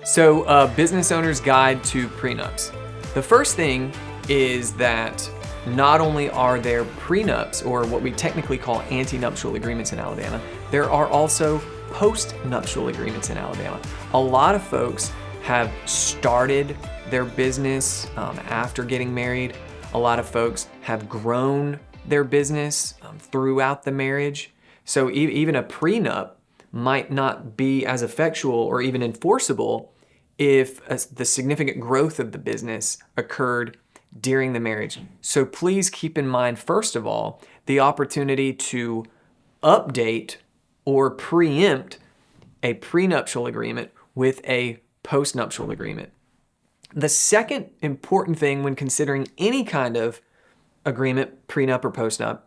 So, Business Owner's Guide to Prenups. The first thing is that not only are there prenups, or what we technically call antenuptial agreements in Alabama, there are also postnuptial agreements in Alabama. A lot of folks have started their business after getting married. A lot of folks have grown their business throughout the marriage. So even a prenup might not be as effectual or even enforceable if the significant growth of the business occurred during the marriage. So please keep in mind, first of all, the opportunity to update or preempt a prenuptial agreement with a postnuptial agreement. The second important thing when considering any kind of agreement, prenup or postnup,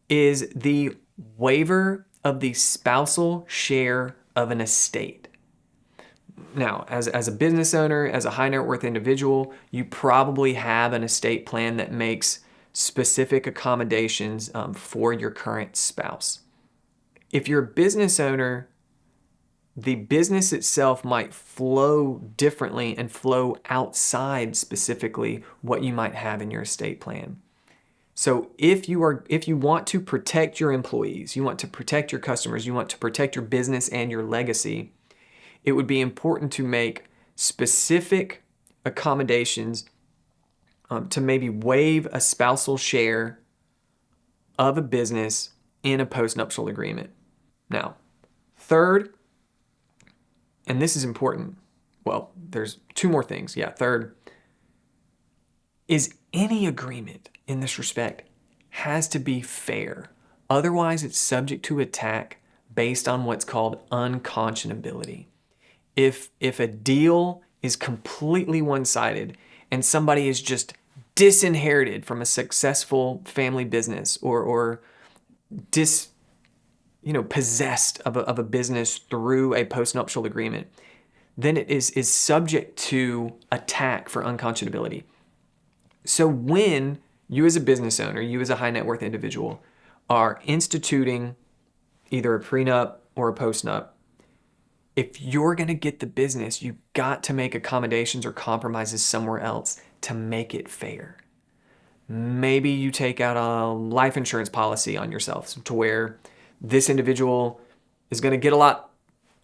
is the waiver of the spousal share of an estate. Now, as a business owner, as a high net worth individual, you probably have an estate plan that makes specific accommodations for your current spouse. If you're a business owner, the business itself might flow differently and flow outside specifically what you might have in your estate plan. So if you want to protect your employees, you want to protect your customers, you want to protect your business and your legacy, it would be important to make specific accommodations to maybe waive a spousal share of a business in a postnuptial agreement. Now, third, and this is important, well, there's two more things. Third, is any agreement in this respect has to be fair. Otherwise, it's subject to attack based on what's called unconscionability. If a deal is completely one-sided and somebody is just disinherited from a successful family business or possessed of a business through a postnuptial agreement, then it is subject to attack for unconscionability. So when you as a business owner, you as a high net worth individual, are instituting either a prenup or a postnup, if you're going to get the business, you've got to make accommodations or compromises somewhere else to make it fair. Maybe you take out a life insurance policy on yourself to where this individual is going to get a lot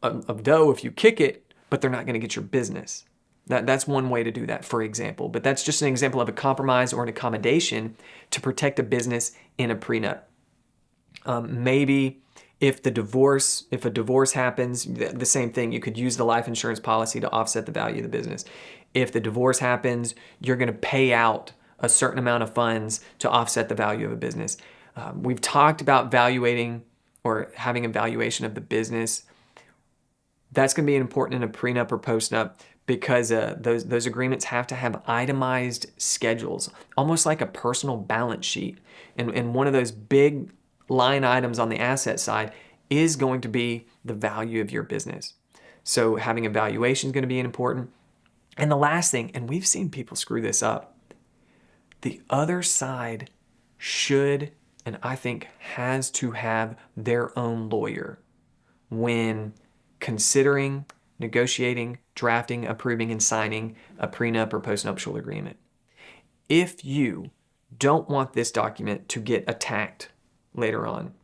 of dough if you kick it, but they're not going to get your business. That's one way to do that, for example. But that's just an example of a compromise or an accommodation to protect a business in a prenup. Maybe if a divorce happens, the same thing. You could use the life insurance policy to offset the value of the business. If the divorce happens, you're going to pay out a certain amount of funds to offset the value of a business. We've talked about valuating or having a valuation of the business. That's going to be important in a prenup or postnup because those agreements have to have itemized schedules, almost like a personal balance sheet. And one of those big line items on the asset side is going to be the value of your business. So having a valuation is going to be important. And the last thing, and we've seen people screw this up, the other side should, and I think has to have their own lawyer when considering, negotiating, drafting, approving, and signing a prenup or postnuptial agreement. If you don't want this document to get attacked later on,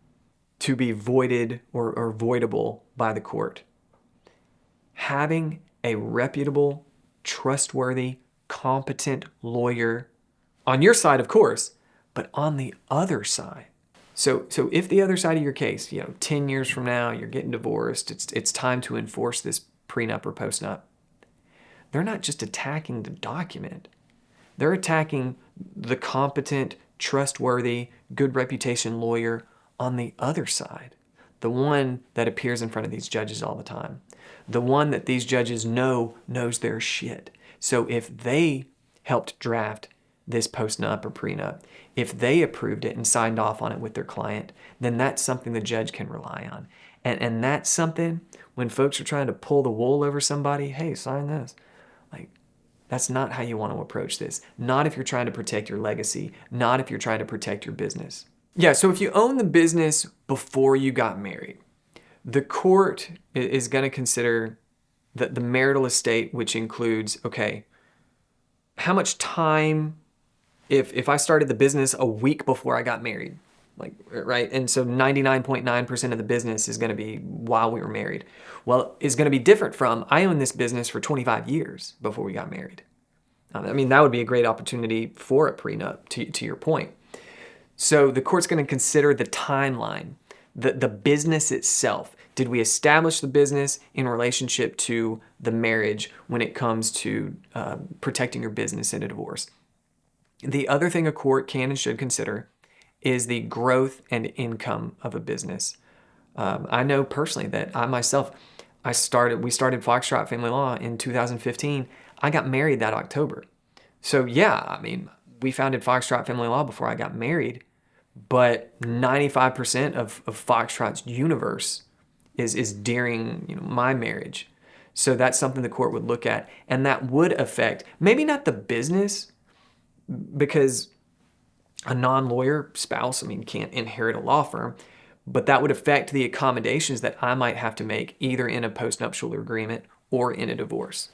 to be voided or voidable by the court, having a reputable, trustworthy, competent lawyer on your side, of course, but on the other side. So if the other side of your case, 10 years from now, you're getting divorced, it's time to enforce this prenup or postnup, they're not just attacking the document. They're attacking the competent, trustworthy, good reputation lawyer on the other side, the one that appears in front of these judges all the time, the one that these judges knows their shit. So if they helped draft this postnup or prenup, if they approved it and signed off on it with their client, then that's something the judge can rely on. And that's something when folks are trying to pull the wool over somebody, hey, sign this. That's not how you want to approach this. Not if you're trying to protect your legacy, not if you're trying to protect your business. So if you own the business before you got married, the court is going to consider the marital estate, which includes, okay, how much time, if I started the business a week before I got married, like, right? And so 99.9% of the business is going to be while we were married. Well, is going to be different from, I owned this business for 25 years before we got married. I mean, that would be a great opportunity for a prenup, to your point. So the court's going to consider the timeline, the business itself. Did we establish the business in relationship to the marriage when it comes to protecting your business in a divorce? The other thing a court can and should consider is the growth and income of a business. I know personally that we started Foxtrot Family Law in 2015. I got married that October. So yeah, I mean, we founded Foxtrot Family Law before I got married, but 95% of Foxtrot's universe is during my marriage. So that's something the court would look at, and that would affect, maybe not the business, because a non-lawyer spouse, can't inherit a law firm, but that would affect the accommodations that I might have to make either in a postnuptial agreement or in a divorce.